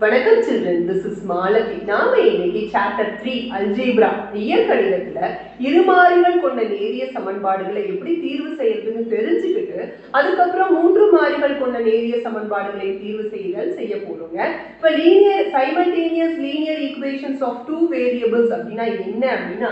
வணக்கம் children, this is Malathi. நாம இன்னைக்கு chapter 3 algebra இயற்கணிதத்துல இருமாறிகள் கொண்ட நேரிய சமன்பாடுகளை எப்படி தீர்வு செய்யறதுன்னு தெரிஞ்சுக்கிட்டு அதுக்கப்புறம் மூன்று மாறிகள் கொண்ட நேரிய சமன்பாடுகளை தீர்வு செய்ய போறோங்க. இப்ப simultaneous linear equations of two variables அப்படின்னா என்ன அப்படின்னா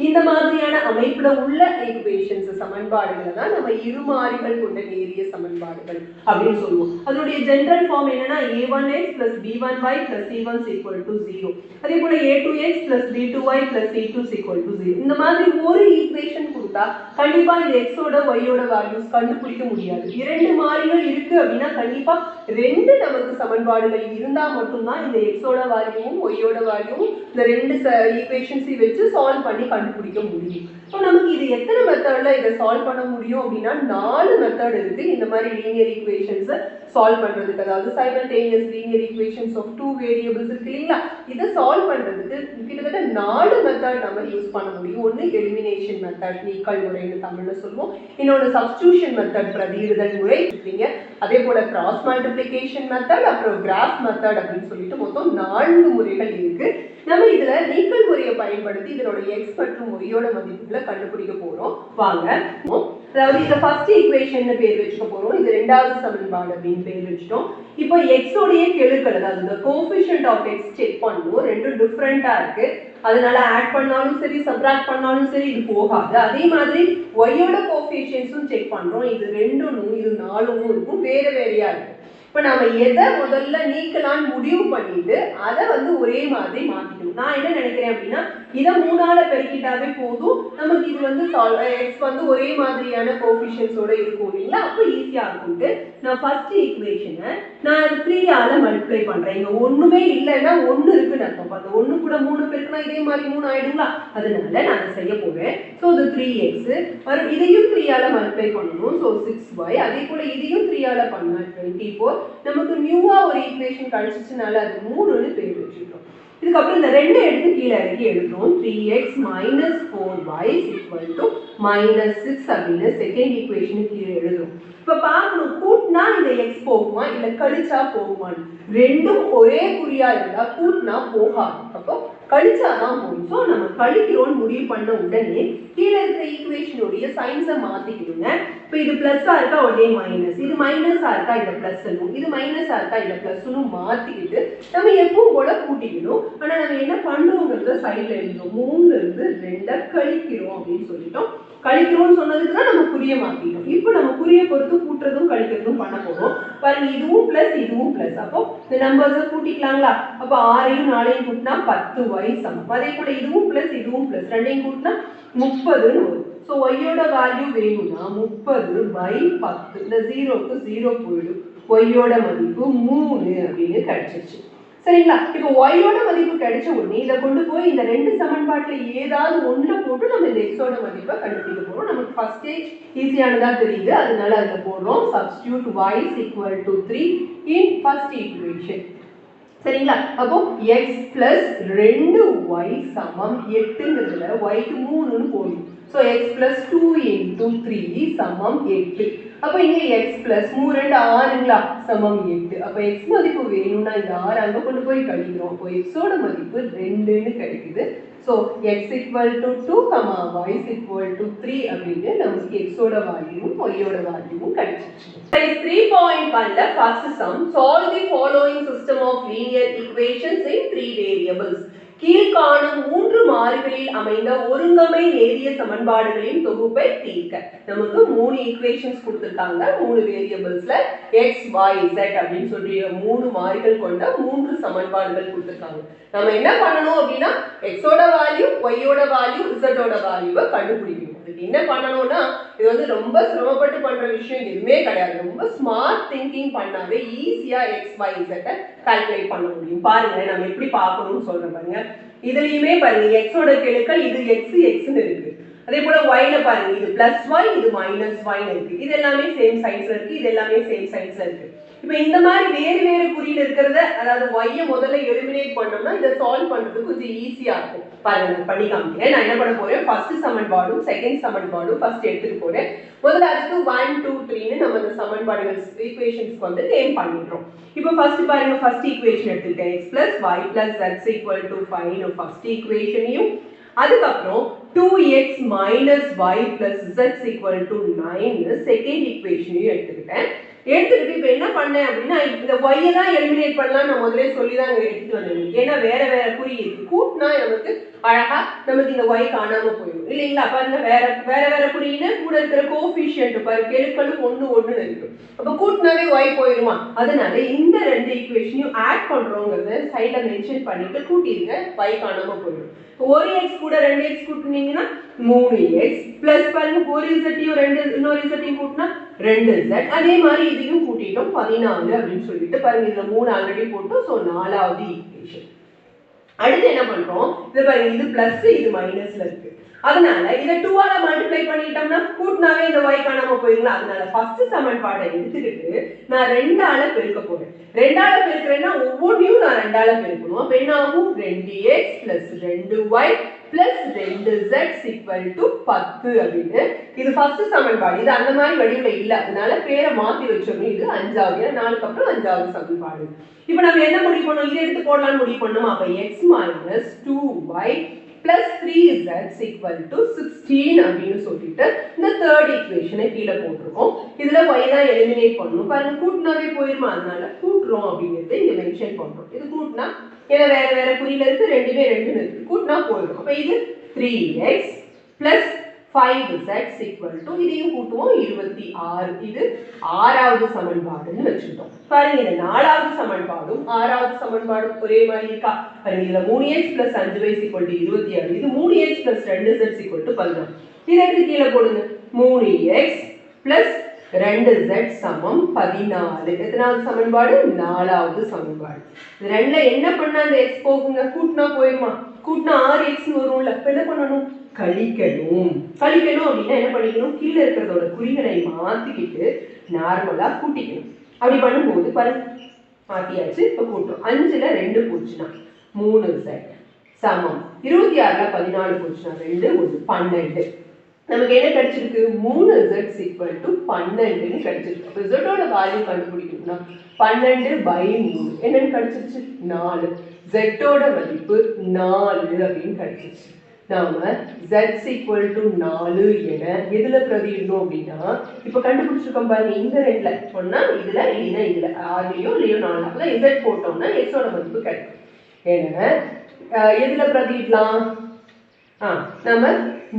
இந்த மாதிரியான அமைப்புல உள்ள equations சமன்பாடுகளை தான் நம்ம இருமாறிகள் கொண்ட நேரிய சமன்பாடுகள் அப்படின்னு சொல்லுவோம். அதனுடைய ஜெனரல் ஃபார்ம் என்னன்னா a1x plus b1y plus c1 is equal to 0. அதே போல a2x plus b2y plus c2 is equal to 0. இந்த மாதிரி ஒரு ஈக்குவேஷன் கொடுத்தா கண்டிப்பா இந்த x ஓட y ஓட வேல்யூஸ் கண்டுபிடிக்க முடியாது. இரண்டு மாறிகள் இருக்கு அப்படின்னா கண்டிப்பா ரெண்டு நமக்கு சமன்பாடுகள் இருந்தா மட்டும்தான் இந்த x ஓட வேல்யூவும் y ஓட வேல்யூவும் இந்த ரெண்டு ஈக்குவேஷன்ஸை வச்சு சால்வ் பண்ணி கண்டுபிடிக்க முடியும். இப்போ நமக்கு இது எத்தனை மெத்தட்ல இதை சால்வ் பண்ண முடியும் அப்படின்னா 4 மெத்தட் இருக்கு இந்த மாதிரி லீனியர் ஈக்குவேஷன்ஸ் சால்வ் பண்றதுக்கு. அதாவது simultaneous linear equations of two variables இருக்கு இல்லைங்களா, இதை சால்வ் பண்றதுக்கு கிட்டத்தட்ட 4 மெத்தட் நம்ம யூஸ் பண்ண முடியும். ஒன்று எலிமினேஷன் மெத்தட், நீக்கல் முறைன்னு தமிழ்ல சொல்லுவோம். இன்னொன்று சப்ஸ்டிடியூஷன் மெத்தட், பிரதியிடுதல் முறை. அதே போல கிராஸ் மல்டிப்ளிகேஷன் மெத்தட், அப்புறம் கிராஃப் மெத்தட் அப்படின்னு சொல்லிட்டு மொத்தம் 4 முறைகள் இருக்கு. நம்ம இதுல நீக்கல் முறையை பயன்படுத்தி இதனோட x மற்றும் y ஓட மதிப்புகளை கண்டுபிடிக்க போறோம். வாங்க. அதாவது இந்த ஃபர்ஸ்ட் ஈக்குவேஷன் பேர் வச்சுக்க போறோம், இது இரண்டாவது சமன்பாடு அப்படின்னு பேர் வச்சிட்டோம். இப்போ x உடைய கெழுக்கள், அதாவது the coefficient of x check பண்ணுவோம். ரெண்டும் டிஃபரெண்டா இருக்கு, அதனால ஆட் பண்ணாலும் சரி சப்ட்ராக்ட் பண்ணாலும் சரி இது போகாது. அதே மாதிரி y ஓட கோஎஃபிஷியன்ட்ஸும் செக் பண்றோம். இது 2ம் இது 4ம் இருக்கும், வேற வேறையா இருக்கு. இப்போ நாம எதை முதல்ல நீக்கலான்னு முடிவு பண்ணிட்டு அதை ஒரே மாதிரி மாத்திக்கணும். நான் என்ன நினைக்கிறேன் அப்படின்னா இதை 3ஆல பெருக்கிட்டாவே போதும், நமக்கு இது x ஒரே மாதிரியான கோஎஃபிஷியன்ட்ஸோட இருக்கும் இல்லைங்களா, அப்போ ஈஸியா இருக்கும்ட்டு நான் ஃபர்ஸ்ட் ஈக்குவேஷனை நான் 3ஆல மல்டிப்ளை பண்றேன். இங்க ஒண்ணுமே இல்லைன்னா 1 இருக்குன்னு அர்த்தம். அந்த 1 கூட 3 பெருக்கினா இதே மாதிரி 3 ஆயிடுங்களா, அதனால நான் அதை செய்ய போறேன். ஸோ இது 3x வரும், இதையும் 3ஆல மல்டிப்ளை பண்ணணும். So 6y. அதே போல இதையும் 3ஆல பண்ணா 24. நமக்கு நியூவா ஒரு ஈக்குவேஷன் கிடைச்சிச்சுனால அது 3ன்னு பேர் வச்சுக்கிறோம். இதுக்கப்புறம் இந்த 2 எடுத்து கீழே இறக்கி எழுதுறோம். 3x minus 4y is equal to minus 6 அப்படின்னு செகண்ட் ஈக்குவேஷன் கீழே எழுதுறோம். இப்ப பார்க்கணும், கூட்டினா இந்த x போகுமா இல்ல கழிச்சா போகுமான்னு. ரெண்டும் ஒரே குறியா இருந்தா கூட்டினா போகாது, அப்போ கழிச்சாதான் போகும். ஸோ நம்ம கழிக்கிறோம்னு முடிவு பண்ண உடனே கீழே இருக்கிற ஈக்குவேஷனுடைய சைன்ஸை மாத்திக்கிடுங்க. இப்போ இது பிளஸ்ஸா இருக்கா உடனே மைனஸ், இது மைனஸா இருக்கா இல்ல பிளஸ், இது மைனஸா இருக்கா இல்ல பிளஸ்னு மாத்திக்கிட்டு நம்ம எப்பவும் போல கூட்டிக்கணும். ஆனா நம்ம என்ன பண்றோங்கிறத சைட்ல எழுதுறோம். 3ல இருந்து 2 கழிக்கிறோம் அப்படின்னு சொல்லிட்டோம். கழிக்கிறோம்னு சொன்னதுக்கு தான் நம்ம குறிய மாத்திட்டோம். இப்போ நம்ம குறிய பொறுத்து கூட்டுறதும் கழிக்கிறதும் பண்ண போறோம். பாருங்க, இதுவும் பிளஸ் இதுவும் பிளஸ், அப்போ இந்த நம்பர்ஸை கூட்டிக்கலாங்களா. அப்போ 6ஐயும் 4ஐயும் கூட்டினா 10y சமம். அதே போல இதுவும் பிளஸ் இதுவும் பிளஸ், ரெண்டையும் கூட்டினா 30ன்னு வரும். ஸோ ஒய்யோட வேல்யூ வேணும்னா 30/10, இந்த 0க்கு 0 போயிடும். ஒய்யோட மதிப்பு 3 அப்படின்னு கிடைச்சிருச்சு. சரிங்களா. இப்போ ஒய்யோட மதிப்பு கிடைச்ச உடனே இதை கொண்டு போய் இந்த 2 சமன்பாட்டுல ஏதாவது ஒண்ணுல போட்டு நம்ம இந்த எக்ஸோட மதிப்பை கண்டுபிடிக்க போறோம். நமக்கு ஃபர்ஸ்ட் ஸ்டேஜ் ஈஸியானதா தெரியுது, அதனால அதுல போடுறோம். Substitute y is equal to 3 in first equation. சரிங்களா. அப்போ x plus 2y சமம் 8ங்கிறதுல y க்கு 3ன்னு போடும். ஸோ x plus 2 into 3 சமம் 8. அப்போ இங்க x plus 3 2 6ங்களா சமம் 8. அப்போ x மதிப்பு வேணும்னா இந்த 6 அங்க கொண்டு போய் கழிக்கிறோம். அப்போ x ஓட மதிப்பு 2ன்னு கிடைக்குது. So x equal to 2, y is equal to 3 அப்படின்னு நமக்கு x ஓட வேல்யூவும் y ஓட வேல்யூவும் கிடைச்சிருச்சு. 3.1ல first sum, solve the following system of linear equations in 3 variables. கீழ்காணும் 3 மாறிகளில் அமைந்த ஒருங்கமை நேரிய சமன்பாடுகளின் தொகுப்பை தீர்க்க. நமக்கு 3 ஈக்குவேஷன்ஸ் கொடுத்திருக்காங்க. 3 வேரியபிள்ஸ்ல x y z அப்படின்னு சொல்லி 3 மாறிகள் கொண்ட 3 சமன்பாடுகள் கொடுத்திருக்காங்க. நம்ம என்ன பண்ணணும் அப்படின்னா x ஓட வேல்யூ, y ஓட வேல்யூ, z ஓட வேல்யூவை கண்டுபிடிக்கணும். இதுக்கு என்ன பண்ணணும்னா இது ரொம்ப சிரமப்பட்டு பண்ற விஷயம் எதுவுமே கிடையாது. ரொம்ப ஸ்மார்ட் திங்கிங் பண்ணாவே ஈஸியா x y z கால்குலேட் பண்ண முடியும். பாருங்க, நம்ம எப்படி பார்க்கணும்னு சொல்றேன் பாருங்க. இதுலயுமே பாருங்க x ஓட கெழுக்கள் இது x xன்னு இருக்கு. அதே போல yல பாருங்க இது பிளஸ் y இது மைனஸ் y இருக்கு. இது எல்லாமே சேம் சைன்ஸ்ல இருக்கு. இது எல்லாமே சேம் சைன்ஸ்ல இருக்கு. இப்போ இந்த மாதிரி வேறு வேறு குறியில இருக்கிறத அதாவது y முதல்ல எலிமினேட் பண்ணோம்னா இத சால்வ் பண்றது கொஞ்சம் ஈஸியா இருக்கும். பாருங்க பண்ணி காமிக்கிறேன். நான் என்ன பண்ண போறேன் ஃபர்ஸ்ட் சமன்பாடும் செகண்ட் சமன்பாடும் ஃபர்ஸ்ட் எடுத்துட்டு போறேன். முதல்ல அதுக்கு 1 2 3 ன்னு நம்ம இந்த சமன்பாடுகள் ஈக்குவேஷன்ஸ்க்கு வந்து நேம் பண்ணிடுறோம். இப்போ ஃபர்ஸ்ட் பாருங்க ஃபர்ஸ்ட் ஈக்குவேஷன் எடுத்துட்டேன் x + y + z = 5 ன்னு ஃபர்ஸ்ட் ஈக்குவேஷனையும் அதுக்கப்புறம் 2x - y + z = 9 ன்னு செகண்ட் ஈக்குவேஷனையும் எடுத்துக்கிட்டேன். எடுத்துக்கிட்டு இப்போ என்ன பண்ணேன் அப்படின்னா இந்த y தான் எலிமினேட் பண்ணலாம் நான் முதல்ல சொல்லி தான் எடுத்துட்டு வந்தேன். ஏன்னா வேற வேற குறி இருக்கு. கூட்டினா நமக்கு அழகா நமக்கு இந்த y காணாம போயிடும் இல்லைங்களா? பாருங்க வேற வேற வேற குறியில கூட இருக்கிற கோஎஃபிஷியன்ட் பாருங்க கெழுக்களும் 1 1 இருக்கு. அப்ப கூட்டினாவே y போயிடுமா? அதனால இந்த ரெண்டு ஈக்குவேஷனையும் ஆட் பண்றோங்கிறத சைடுல மென்ஷன் பண்ணிட்டு கூட்டிடுங்க y காணாம போயிடும். ஒரு x கூட 2x கூட்டினீங்கன்னா 3x பிளஸ் பாருங்க ஒரு zயும் இன்னொரு zயும் கூட்டினா 2z அதே மாதிரி இதையும் கூட்டிட்டோம் 14 அப்படின்னு சொல்லிட்டு பாருங்க இதுல 3 ஆல்ரெடி போட்டோம். சோ நாலாவது ஈக்குவேஷன். அடுத்து என்ன பண்றோம் இது பாருங்க இது பிளஸ் இது மைனஸ்ல இருக்கு. அதனால இத 2 ஆல மல்டிப்ளை பண்ணிட்டோம்னா கூட்டினாவே இந்த y காணாம போயிடலாம். அதனால ஃபர்ஸ்ட் சமன்பாடை எடுத்துக்கிட்டு நான் 2 ஆல பெருக்க போறேன். 2 ஆல பெருக்கறேன்னா ஒவ்வொன்றையும் நான் 2 ஆல பெருக்கணும். அப்ப என்ன ஆகும் 2x + 2y + 2z = 10 அப்படினு இது ஃபர்ஸ்ட் சமன்பாடு. இது அந்த மாதிரி வடிவல இல்ல. அதனால பேரை மாத்தி வச்சிரணும். இது 5வது 4க்கு அப்புறம் 5வது சமன்பாடு. இப்போ நம்ம என்ன முடிவு பண்ணோம் இத எடுத்து போடலாம்னு முடிவு பண்ணோம். அப்ப x - 2y + 3z = 16 அப்படின்னு சொல்லிட்டு இந்த தேர்ட் ஈக்குவேஷனை கீழ போட்டுருக்கோம். இதுல y தான் எலிமினேட் பண்ணனும். பாருங்க கூட்டினாவே போயிடுமா அதனால கூட்றோம் அப்படிங்கறதை இங்க மென்ஷன் பண்றோம். இது கூட்டினா ஏன்னா வேற வேற குறியில இருக்கு ரெண்டுமே 2 இருக்கு. கூட்டினா போயிடும். அப்ப இது 3x + 5z = இதையும் கூட்டுவோம் 26. இது 6வது சமன்பாடுன்னு வச்சுட்டோம். பாருங்க இந்த 4வது சமன்பாடும் 6வது சமன்பாடும் ஒரே மாதிரி இருக்கா? பாருங்க இதுல 3x + 5y = 26. இது 3x + 2z = 16. இத எடுத்து கீழ போடுங்க. 3x + 2z = 14. எத்தனாவது சமன்பாடு? 4வது சமன்பாடு. இது ரெண்டுல என்ன பண்ணா அந்த x போகுங்க? கூட்டினா போயிடுமா? கூட்டினா 6x வரும்ல. அப்ப என்ன பண்ணணும்? கழிக்கணும் அப்படின்னா என்ன பண்ணிக்கணும் கீழ இருக்கிறதோட குறிகளை மாத்திக்கிட்டு நார்மலா கூட்டிக்கணும். அப்படி பண்ணும்போது பாருங்க மாத்தியாச்சு. இப்ப கூட்டும் 5ல 2 போச்சுனா 3z சமம் 26ல 14 போச்சுனா 2 1 12. நமக்கு என்ன கிடைச்சிருக்கு 3z = 12ன்னு கிடைச்சிருக்கு. அப்ப z ஓட வேல்யூ கண்டுபிடிக்கணும்னா 12/3 என்னன்னு கிடைச்சிருச்சு 4. z ஓட மதிப்பு 4 அப்படின்னு கிடைச்சிருச்சு. நாம z = 4 என எதுல பிரதியிடணும் அப்படின்னா இப்ப கண்டுபிடிச்சிருக்கோம் பாருங்க இந்த ரெண்டுல சொன்னா இதுல இல்லைன்னா இதுல 6லயோ இல்லையோ 4 அப்பதான் z போட்டோம்னா x ஓட மதிப்பு கிடைக்கும். ஏன்னா எதுல பிரதியிடலாம் நம்ம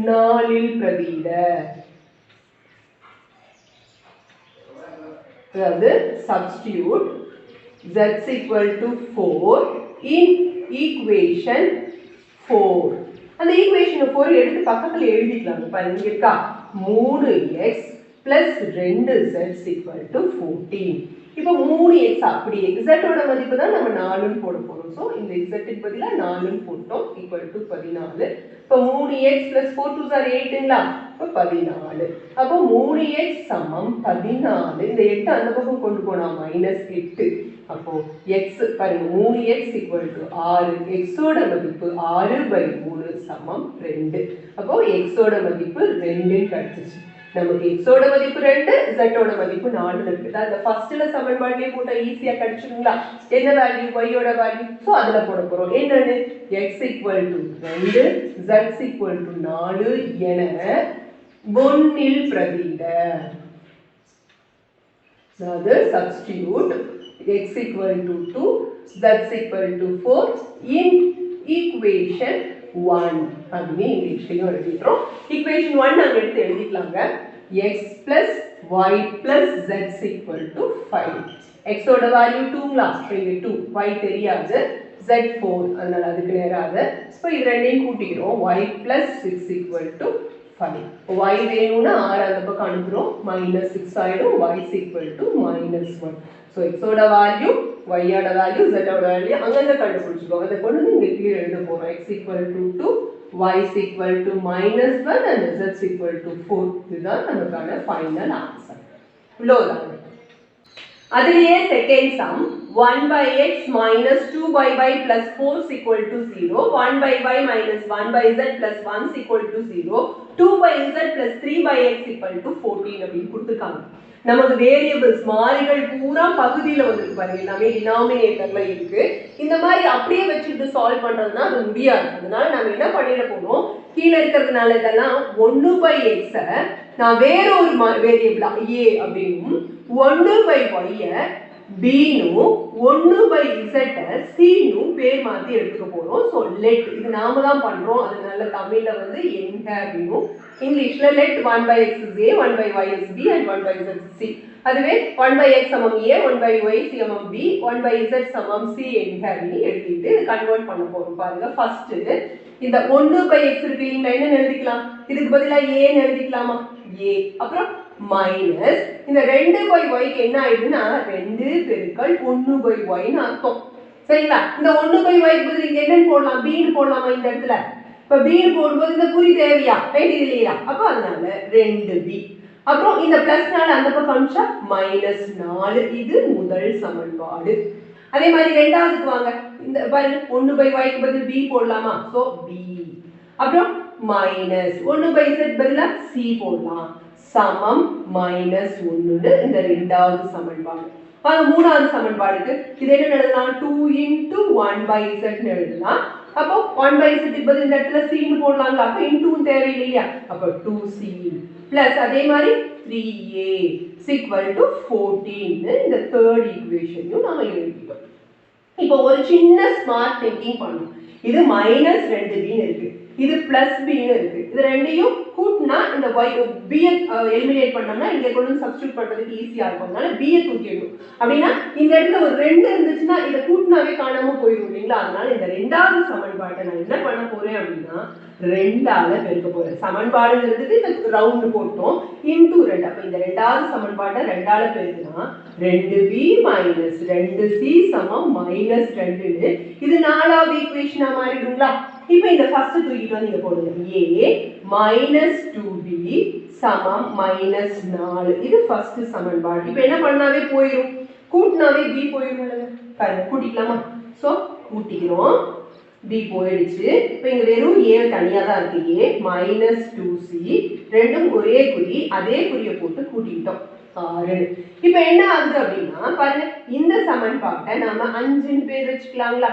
4ல் பிரதியிட அதாவது substitute z = 4 in equation 4. அந்த ஈக்குவேஷன் 4 எடுத்து பக்கத்துல எழுதிக்கலாம். பாருங்க இங்க இருக்கா 3x + 2z = 14. இப்போ 3x அப்படி z ஓட மதிப்பு தான் நம்ம 4ன்னு போட போறோம். சோ இந்த z க்கு பதிலா 4ன்னு போட்டோம் = 14. இப்போ 3x + 4 2s are 8ங்களா? அப்ப 14. அப்போ 3x = 14. இந்த 8 அந்த பக்கம் கொண்டு போனா -8. அப்போ x பாருங்க 3x = 6. x ஓட மதிப்பு 6/3 = 2. அப்போ x ஓட மதிப்பு 2 கிடைச்சிச்சு. நமக்கு x ஓட மதிப்பு 2 z ஓட மதிப்பு 4 இருக்கு. அந்த ஃபர்ஸ்ட்ல சமன்பாட்டிலே போட்டா ஈஸியா கிடைச்சிருங்களா? என்ன வேல்யூ y ஓட வேல்யூ? சோ அதுல போட போறோம். என்னன்னு x = 2 z = 4 என 1ல் பிரதியிட. அதாவது substitute x = 2 z = 4 in equation 1 அப்படி இங்கிலீஷ்லயும் எழுதிடுறோம். equation 1 நாங்க எடுத்து எழுதிக்கலாங்க. x + y + z = 5. x ஓட வேல்யூ 2ங்களா? இங்க 2 y தெரியாது z 4 அதனால அதுக்கு நேராக இப்போ இது ரெண்டையும் கூட்டிக்கிறோம். y + 6 = 5. y வேணும்னா 6 அந்த பக்கம் அனுப்புறோம் -6 ஆயிடும். y = -1. So x ஓட வேல்யூ y ஓட வேல்யூ z ஓட வேல்யூ அங்கங்க கண்டுபிடிச்சுக்கோங்க. அதை கொண்டு இங்க கீழ எழுத போறோம். x = 2 y is equal to -1 and z is equal to 4. இதுதான் நமக்கான ஃபைனல் ஆன்சர். இவ்வளவுதான். அதிலேயே second sum 1 by x minus 2 by y plus 4 is equal to 0, 1 by y minus 1 by z plus 1 is equal to 0, 2 by z plus 3 by x equal to 14 அப்படின்னு கொடுத்துருக்காங்க. நமக்கு variables மாறிகள் பூரா பகுதியில் வந்துருக்கு பாருங்க, எல்லாமே டினாமினேட்டர்ல இருக்கு. இந்த மாதிரி அப்படியே வச்சுட்டு சால்வ் பண்றதுன்னா அது முடியாது. அதனால நம்ம என்ன பண்ணிட போறோம், கீழே இருக்கிறதுனால இதெல்லாம் 1 by x நான் வேற ஒரு வேரியபிளா a அப்படின்னும் 1 by y b-னும் 1 by z c-னும் பேர் மாத்தி எடுத்துக்க போறோம். ஸோ லெட் இது நாம தான் பண்றோம், அதனால தமிழ்ல வந்து எங்க அப்படின்னும், இங்கிலீஷ்ல let 1 by x is a, 1 by y is b and 1 by z is c. அதுவே 1 by x சமம் a, 1 by y சமம் b, 1 by z சமம் c என்க அப்படின்னு எழுதிட்டு கன்வெர்ட் பண்ண போறோம். பாருங்க, ஃபர்ஸ்ட் இந்த 1 by x இருக்கு, இங்க என்ன எழுதிக்கலாம், இதுக்கு பதிலா a ன்னு எழுதிக்கலாமா, a. அப்புறம் மைனஸ் இந்த 2 by y க்கு என்ன ஆயிடுதுன்னா 2 பெருக்கல் 1 by y ன்னு அர்த்தம். சரிங்களா? இந்த 1 by y க்கு பதிலா இங்க என்னன்னு போடலாம், b ன்னு போடலாமா இந்த இடத்துல. இப்ப b ன்னு போடும்போது இந்த குறி தேவையா, ரைட், இது இல்லையா, அப்ப அதனால 2b. அப்புறம் இந்த பிளஸ்னால அந்த பக்கம் அனுப்பிச்சா -4. இது முதல் சமன்பாடு. அதே மாதிரி இரண்டாவதுக்கு வாங்க, இந்த பாருங்க 1 by y க்கு பதிலா b போடலாமா, சோ b. அப்புறம் மைனஸ் 1 by z பதிலா c போடலாம், சமம் -1 இந்த இரண்டாவது சமன்பாடு. வாங்க மூணாவது சமன்பாடுக்கு இது என்ன எழுதலாம், 2 into 1 by z ன்னு எழுதலாம். அப்போ 1 by z க்கு பதிலா இந்த இடத்துல c ன்னு போடலாம்ல, அப்ப into தேவை இல்லையா, அப்ப 2c plus அதே மாதிரி 3a is equal to 14 இந்த தேர்ட் ஈக்குவேஷனையும் நாம எழுதிட்டோம். இப்போ ஒரு சின்ன ஸ்மார்ட் திங்கிங் பண்ணணும். இது -2b ன்னு இருக்கு, இது +b ன்னு இருக்கு. இது ரெண்டையும் கூட்டினா இந்த b ஐ எலிமினேட் பண்ணோம்னா இங்க கொண்டு சப்ஸ்டிட்யூட் பண்றதுக்கு ஈஸியா இருக்கும். அதனால b ஐ தூக்கிடணும். அப்படின்னா இந்த இடத்துல ஒரு 2 இருந்துச்சுன்னா இத கூட்டினாவே காணாம போயிடும் இல்லைங்களா. அதனால இந்த இரண்டாவது சமன்பாட்டை நான் என்ன பண்ண போறேன் அப்படின்னா 2ஆல பெருக்க போறேன். சமன்பாடுங்கிறதுக்கு இந்த ரவுண்ட் போட்டோம் இன்டு 2. அப்ப இந்த இரண்டாவது சமன்பாட்டை 2ஆல பெருக்கினா 2b - 2c சமம் -2. இது நாலாவது ஈக்குவேஷனா மாறிடுங்களா. இப்போ இந்த ஃபர்ஸ்ட் தூக்கிட்டு வந்து இங்க போடுங்க, a -2b சமம் -4. இது ஃபர்ஸ்ட் சமன்பாடு. இப்போ என்ன பண்ணாவே போயிடும், கூட்டினாவே b போயிடும். பாருங்க, கூட்டிக்கலாமா, சோ கூட்டிக்கிறோம், b போயிடுச்சு. இப்போ இங்க வெறும் a தனியா தான் இருக்கு, a -2c ரெண்டும் ஒரே குறி, அதே குறியை போட்டு கூட்டிட்டோம் 6. இப்போ என்ன ஆகுது அப்படின்னா பாருங்க, இந்த சமன்பாட்டை நாம 5 பேர் வச்சுக்கலாங்களா.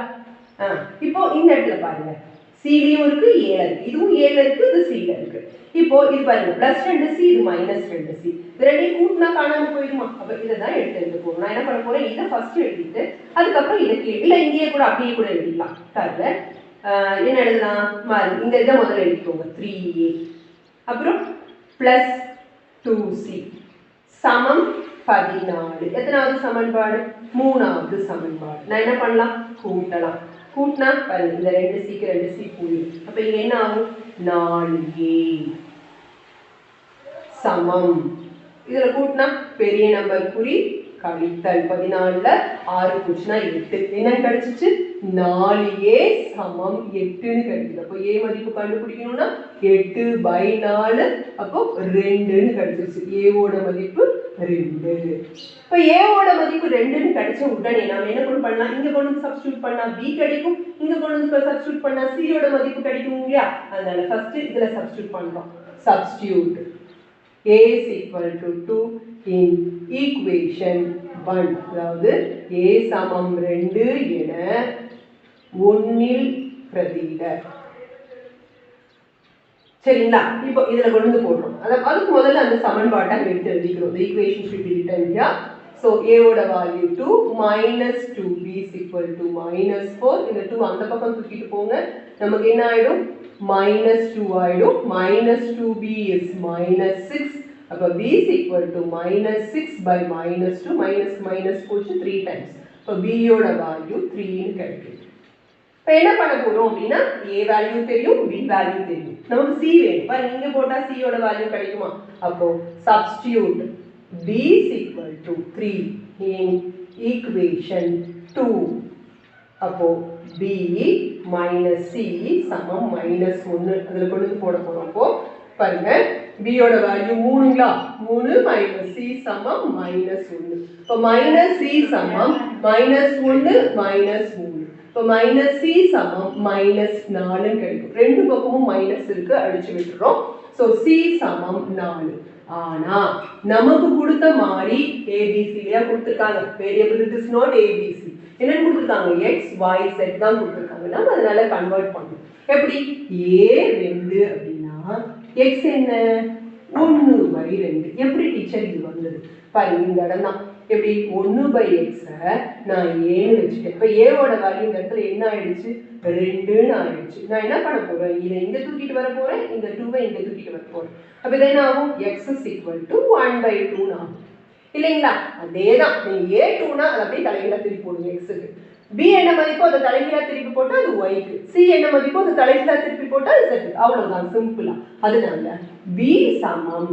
இப்போ இந்த இடத்துல பாருங்க, c-லயும் இருக்கு, a-ல இருக்கு, இதுவும் a-ல இருக்கு, இது c-ல இருக்கு. இப்போ இது பாருங்க +2c, இது -2c, இது ரெண்டையும் கூட்டினா காணாம போயிடுமா. அப்ப இதை தான் எடுத்து போகணும். நான் என்ன பண்ண போறேன், இதை ஃபர்ஸ்ட் எழுதிட்டு அதுக்கப்புறம் இதை இல்ல இங்கேயே கூட அப்படியே கூட எழுதிக்கலாம். பாருங்க, என்ன எழுதலாம், இந்த இதை முதல்ல எழுதிக்கோங்க, 3a அப்புறம் +2c சமம் 14. எத்தனாவது சமன்பாடு, மூணாவது சமன்பாடு. நான் என்ன பண்ணலாம், கூட்டலாம். கூட்டினா பாருங்க, இந்த 2c க்கு 2c போயிடும். அப்ப இங்க என்ன ஆகும், 4a சமம், இதுல கூட்டினா பெரிய நம்பர் குறி கழித்தல் 14ல 6 போச்சுன்னா 8. என்னன்னு கிடைச்சிச்சு, 4a சமம் 8ன்னு கிடைக்குது. அப்போ a மதிப்பு கண்டுபிடிக்கணும்னா 8/4, அப்போ 2ன்னு கிடைச்சிருச்சு. a ஓட மதிப்பு 2. இப்போ a ஓட மதிப்பு 2ன்னு கிடைச்ச உடனே நாம என்ன பண்ணலாம், இங்க கொண்டு சப்ஸ்டிட்யூட் பண்ணா b கிடைக்கும், இங்க கொண்டு சப்ஸ்டிட்யூட் பண்ணா c ஓட மதிப்பு கிடைக்கும் இல்லையா. அதனால ஃபர்ஸ்ட் இதுல சப்ஸ்டிட்யூட் பண்றோம். Substitute a is equal to 2 in equation 1. அதாவது a சமம் 2 என 1இல் பிரதியிட. சரிங்களா. இப்போ இதுல கொண்டு போடுறோம். அதுக்கு முதல்ல அந்த சமன்பாட்டை எடுத்து எழுதிக்கிறோம். The equation should be written here. So a ஓட value 2 -2b is equal to -4. இந்த 2 அந்த பக்கம் தூக்கிட்டு போங்க, நமக்கு என்ன ஆயிடும், -2 ஆயிடும். -2b is -6. அப்ப b is equal to -6 by -2, minus போச்சு 3 times. அப்ப b ஓட value 3 ன்னு கிடைக்கும். இப்போ என்ன பண்ண போறோம் அப்படின்னா a வேல்யூ தெரியும், b வேல்யூ தெரியும், நமக்கு c வேணும். பாருங்க, இங்க போட்டா c ஓட வேல்யூ கிடைக்குமா. அப்போ substitute b is equal to 3 in equation 2. அப்போ b minus c சமம் minus 1 அதில் கொண்டு போட போகிறோம். அப்போ பாருங்க b யோட வேல்யூ 3ங்களா, 3 minus c சமம் minus 1. இப்போ minus c சமம் minus 1 minus 3. இப்போ minus c சமம் minus 4 கிடைக்கும். ரெண்டு பக்கமும் மைனஸ் இருக்கு, அடிச்சு விட்டுறோம். ஸோ c சமம் 4. ஆனா நமக்கு கொடுத்த மாதிரி ஏபிசிலியா கொடுத்துருக்காங்க. Variable it is not ABC. என்ன கொடுத்துருக்காங்க? எக்ஸ் ஒய் செட் தான் கொடுத்துருக்காங்க. நம்ம அதனால கன்வெர்ட் பண்ணணும். எப்படி? a2 அப்படின்னா எக்ஸ் என்ன 1/2. எப்படி டீச்சர் இது வந்தது பாருங்க, இந்த இடம் தான். எப்படி 1/x நான் ஏன்னு வச்சுட்டேன். இப்போ ஏவோட வேல்யூ இந்த இடத்துல என்ன ஆயிடுச்சு? 2ன்னு ஆயிடுச்சு. நான் என்ன பண்ண போறேன்? இதை இங்க தூக்கிட்டு வர போறேன், இந்த 2வை இங்க தூக்கிட்டு வர போறேன். அப்ப இது என்ன ஆகும்? x is equal to 1/2 ஆகும் இல்லைங்களா? அதேதான். நீங்க a2னா அதை அப்படியே தலைகீழா திருப்பி போடுங்க எக்ஸுக்கு. b என்ன மதிப்போ அதை தலைகீழா திருப்பி போட்டா அது yக்கு. c என்ன மதிப்போ அதை தலைகீழா திருப்பி போட்டா அது z. அவ்வளவுதான், சிம்பிளா. அதனால b சமம்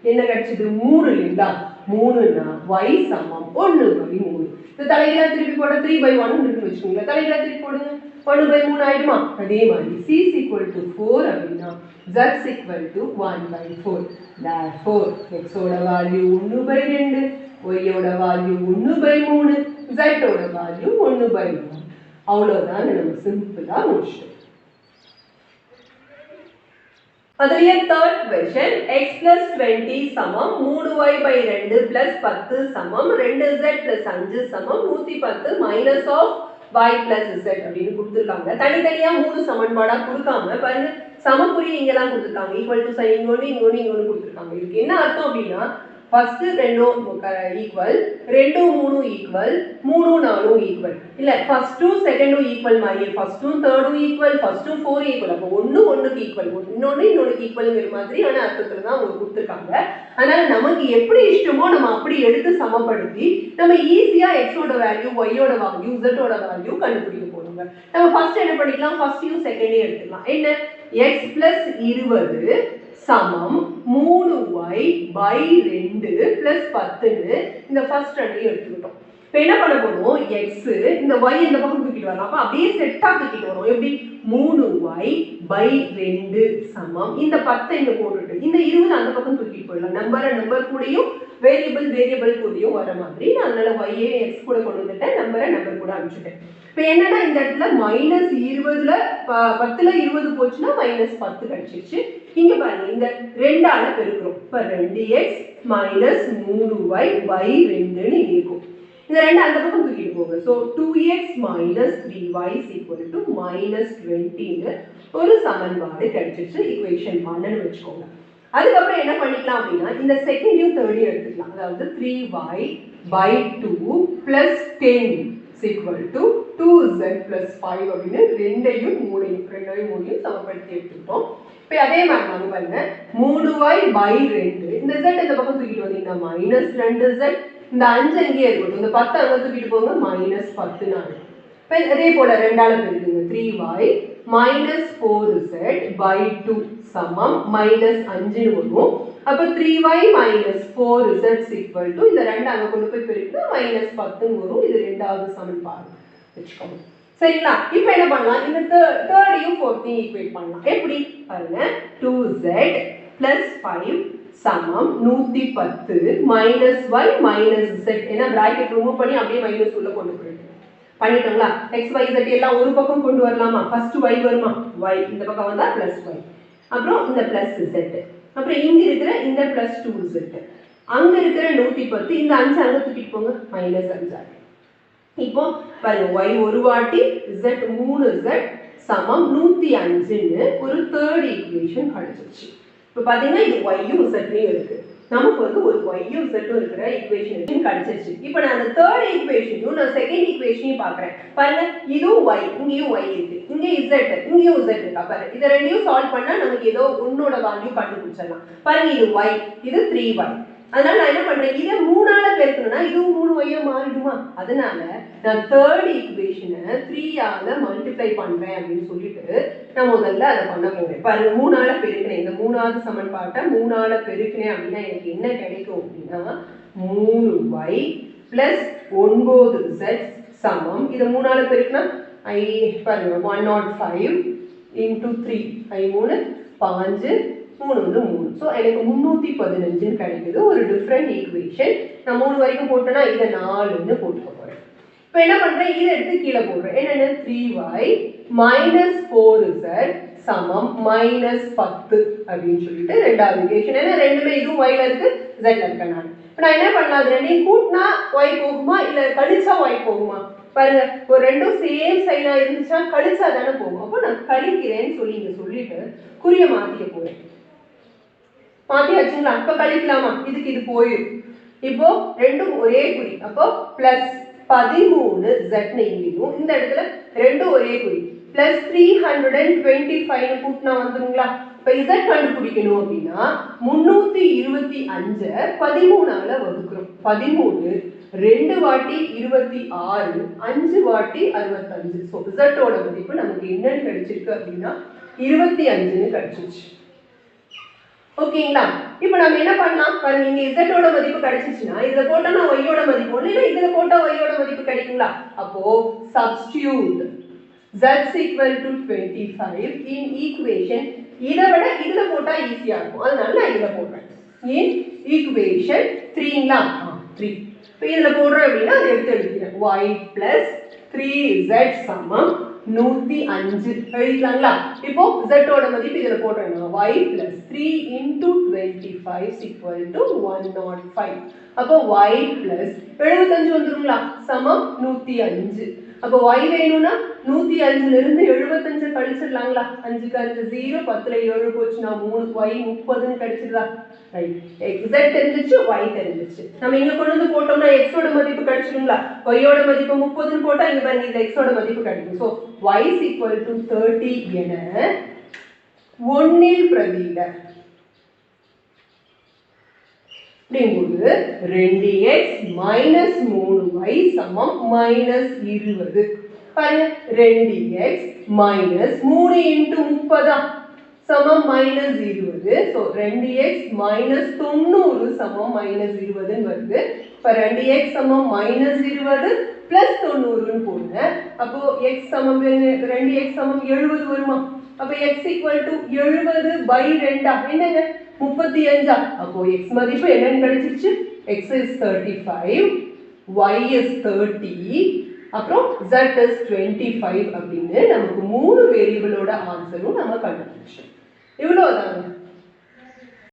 என்ன கிடைச்சது? 3 இல்லைங்களா? 3னா y சமம் 1/3. இது தலைகீழா திருப்பி போட்டா 3/1 இருக்குன்னு வச்சுக்கோங்களேன். தலைகீழா திருப்பி போடுங்க, 1/3 ஆயிடுமா? அதே மாதிரி c is equal to 4 அப்படின்னா z is equal to 1/4. therefore x ஓட வேல்யூ 1/2, y ஓட வேல்யூ 1/3, z ஓட வேல்யூ 1/4. அவ்வளவுதான், நம்ம சிம்பிளா முடிச்சிட்டோம். அதுலயே தேர்ட் क्वेश्चन x plus 20 சமம் 3y/2 plus 10 சமம் 2z plus 5 சமம் 110 minus of y plus z அப்படின்னு கொடுத்துருக்காங்க. தனித்தனியா 3 சமன்பாடா கொடுக்காம பாருங்க, சமக்குறி இங்கெல்லாம் கொடுத்துருக்காங்க. ஈக்குவல் டு சைன் இங்கொன்று இங்கொன்று இங்கொன்று கொடுத்துருக்காங்க. இதுக்கு என்ன அர்த்தம் அப்படின்னா, ஃபர்ஸ்ட் 2 ஈக்குவல், 2 3 ஈக்குவல், 3 4 ஈக்குவல். இல்ல ஃபர்ஸ்டும் செகண்டும் ஈக்குவல் மாதிரி, ஃபர்ஸ்டும் தேர்டும் ஈக்குவல், ஃபர்ஸ்டும் 4 ஈக்குவல். அப்போ 1 1க்கு ஈக்குவல், இன்னொன்று ஈக்குவல்ங்கிற மாதிரியான அர்த்தத்துல தான் அவங்க கொடுத்துருக்காங்க. அதனால நமக்கு எப்படி இஷ்டமோ நம்ம அப்படி எடுத்து சமப்படுத்தி நம்ம ஈஸியா எக்ஸோட வேல்யூ, ஒய்யோட வேல்யூ, ஜெட்டோட வேல்யூ கண்டுபிடிக்க போறோங்க. நம்ம ஃபர்ஸ்ட் என்ன பண்ணிக்கலாம்? ஃபர்ஸ்டையும் செகண்டையும் எடுத்துக்கலாம். என்ன? x plus 20 சமம் 3y/2 plus 10ன்னு இந்த ஃபர்ஸ்ட் ரெண்டையும் எடுத்துக்கிட்டோம். இப்போ என்ன பண்ண போறோம்? x இந்த y இந்த பக்கம் தூக்கிட்டு வரலாம். அப்ப அப்படியே செட்டா தூக்கிட்டு வரோம். எப்படி? 3y/2 சமம் இந்த 10 இங்க போட்டுட்டு இந்த 20 அந்த பக்கம் தூக்கிட்டு போயிடலாம். நம்பர் கூடயும் வேரியபிள் கூடயும் வர மாதிரி. அதனால y x கூட கொண்டு வந்துட்டேன், நம்பர் கூட அனுப்பிச்சிட்டேன். இப்போ என்னன்னா இந்த இடத்துல -20ல 10ல 20 போச்சுன்னா -10 கிடைச்சிருச்சு. இங்க பாருங்க, இந்த 2ஆல பெருக்குறோம். இப்போ 2x - 3y/2ன்னு இருக்கும். இந்த 2 அந்த பக்கம் தூக்கிட்டு போங்க. ஸோ 2x - 3y = -20ன்னு ஒரு சமன்பாடு கிடைச்சிருச்சு. ஈக்குவேஷன் 1ன்னு வச்சுக்கோங்க. அதுக்கப்புறம் என்ன பண்ணிக்கலாம் அப்படின்னா, இந்த செகண்டையும் தேர்டையும் எடுத்துக்கலாம். அதாவது 3y/2 + 10 = 2z + 5 அப்படின்னு ரெண்டையும் மூணையும் சமப்படுத்தி எடுத்துக்கிட்டோம். இப்போ அதே மாதிரி நாங்கள் பாருங்க, 3y/2 இந்த z இந்த பக்கம் தூக்கிட்டு வந்தீங்கன்னா -2z, இந்த 5 அங்கேயே இருக்கட்டும், இந்த 10 அங்கே தூக்கிட்டு போங்க, -10 நாள். இப்போ அதே போல 2ஆல பெருக்குங்க. 3y - 4z/2 சமம் -5 வரும். அப்போ 3y - 4z = இந்த 2 அங்கே கொண்டு போய் பெருக்குனா -10 வரும். இது ரெண்டாவது சமன்பாடு வச்சுக்கோங்க. சரிங்களா? இப்போ என்ன பண்ணலாம்? இந்த தேர்டையும் ஃபோர்த்தையும் ஈக்குவேட் பண்ணலாம். எப்படி பாருங்க, 2z + 5 சமம் 110 -y - z. ஏன்னா பிராக்கெட் ரிமூவ் பண்ணி அப்படியே மைனஸ் உள்ள கொண்டு போயிட்டு பண்ணிட்டோங்களா? x y z எல்லாம் ஒரு பக்கம் கொண்டு வரலாமா? ஃபர்ஸ்ட் y வருமா? y இந்த பக்கம் வந்தா +y, அப்புறம் இந்த +z, அப்புறம் இங்க இருக்கிற இந்த +2z, அங்க இருக்கிற 110, இந்த 5 அங்க தூக்கிட்டு போங்க, -5. இப்போ பாருங்க, y ஒரு வாட்டி, z 3z சமம் 105ன்னு ஒரு தேர்ட் ஈக்குவேஷன் கிடைச்சிருச்சு. இப்போ பாத்தீங்கன்னா இது y-யும் z-யும் இருக்கு. நமக்கு வந்து ஒரு y-யும் z-ம் இருக்கிற ஈக்குவேஷன் கிடைச்சிருச்சு. இப்போ நான் அந்த தேர்ட் ஈக்குவேஷனையும் நான் செகண்ட் ஈக்குவேஷனையும் பார்க்குறேன். பாருங்க, இதுவும் y, இங்கேயும் y இருக்கு, இங்கே z, இங்கேயும் z இருக்கா பாருங்க. இதை ரெண்டையும் சால்வ் பண்ணா நமக்கு ஏதோ ஒன்னோட வேல்யூ கண்டுபிடிச்சிடலாம். பாருங்க, இது y, இது 3y. அதனால நான் என்ன பண்றேன்? இதை 3ஆல பெருக்கணும்னா இதுவும் 3y மாறிடுமா? அதனால நான் தேர்ட் ஈக்குவேஷனை 3ஆல மல்டிப்ளை பண்றேன் அப்படின்னு சொல்லிட்டு நான் முதல்ல அதை பண்ண போறேன். பாருங்க, 3ஆல பெருக்கினேன், இந்த 3வது சமன்பாட்டை 3ஆல பெருக்கினேன் அப்படின்னா எனக்கு என்ன கிடைக்கும் அப்படின்னா 3y + 9z சமம், இதை 3ஆல பெருக்கினா ஐ பாருங்க 105 இன்டூ 3 ஐ 3 5 3 வந்து 3. ஸோ எனக்கு 315 கிடைக்குது. ஒரு டிஃப்ரெண்ட் ஈக்குவேஷன். நான் 3 வரைக்கும் போட்டேன்னா இதை 4ன்னு போட்டுக்க போறேன். இப்போ என்ன பண்றேன், இதை எடுத்து கீழே போடுறேன். என்னென்ன 3y மைனஸ் 4z சமம் மைனஸ் 10 அப்படின்னு சொல்லிட்டு ரெண்டாவது ஈக்குவேஷன். ஏன்னா ரெண்டுமே இதுவும் yல இருக்கு zல இருக்க. நான் என்ன பண்ணலாம், அது ரெண்டையும் கூட்டினா y போகுமா இல்ல கழிச்சா y போகுமா பாருங்க. ஒரு ரெண்டும் சேம் சைனா இருந்துச்சுன்னா கழிச்சா தானே போகும். அப்போ நான் கழிக்கிறேன்னு சொல்லி இங்க சொல்லிட்டு குறிய மாத்திக்க போறேன். மாத்தியாச்சுங்களா? அப்ப கழிக்கலாமா? இதுக்கு இது போயிடும். இப்போ ரெண்டும் ஒரே குறி. அப்போ பிளஸ் 13 z இங்கேயும் இந்த இடத்துல ரெண்டும் ஒரே குறி பிளஸ் 325 கூட்டினா வந்துருங்களா? இப்ப z கண்டுபிடிக்கணும் அப்படின்னா 325 13ஆல வகுக்கிறோம். 13 2 வாட்டி 26 5 வாட்டி 65. ஸோ z ஓட மதிப்பு நமக்கு என்னன்னு கிடைச்சிருக்கு அப்படின்னா 25ன்னு கிடைச்சிருச்சு. ஓகேங்களா? இப்போ நம்ம என்ன பண்ணலாம் பாருங்க, இங்க z ஓட மதிப்பு கிடைச்சிச்சுன்னா இதுல போட்டா நான் y ஓட மதிப்பு இல்லைன்னா இதுல போட்டா y ஓட மதிப்பு கிடைக்குங்களா? அப்போ substitute z equal to 25 in equation. இதை விட இதுல போட்டா ஈஸியா இருக்கும், அதனால நான் இதுல போடுறேன். in equation 3ங்களா? 3. இப்போ இதுல போடுறேன் அப்படின்னா அதை எடுத்து எழுதிக்கிறேன். y plus 3z சமம் 105 எழுதிக்கலாங்களா? இப்போ z ஓட மதிப்பு இதுல போடுறேன்னா y plus 3 into 25 is equal to 105. அப்போ y plus 75 வந்துருங்களா? சமம் 105. அப்போ y வேணும்னா 105ல இருந்து 75 கழிச்சிடலாங்களா? 5க்கு 5 0, 10ல 7 போச்சுன்னா 3, y 30ன்னு கிடைச்சிடுதா? ரைட். z தெரிஞ்சிச்சு, y தெரிஞ்சிச்சு. நம்ம இங்க கொண்டு வந்து போட்டோம்னா x ஓட மதிப்பு கிடைச்சிடுங்களா? y ஓட மதிப்பு 30ன்னு போட்டா இங்க பாருங்க இந்த x ஓட மதிப்பு கிடைக்கும். So y is equal to 30 என 1ல் பிரதியிட. அப்படிங்கும்போது 2x மைனஸ் 3y சமம் மைனஸ் 20. பாருங்க 2x மைனஸ் 3 இன்டு 30 சமம் மைனஸ் 20. ஸோ 2x மைனஸ் 90 சமம் மைனஸ் 20ன்னு வருது. இப்போ 2x சமம் மைனஸ் 20 பிளஸ் 90ன்னு போடுங்க. அப்போ x சமம் 2x சமம் 70 வருமா? அப்போ x equal to 70 by 2 என்னங்க 35. அப்போ x மதிப்பு என்னன்னு கிடைச்சிருச்சு? x is 35, y is 30, அப்புறம் z is 25 அப்படின்னு நமக்கு 3 வேரியபிளோட ஆன்சரும் நம்ம கண்டுபிடிச்சோம். இவ்வளவுதாங்க.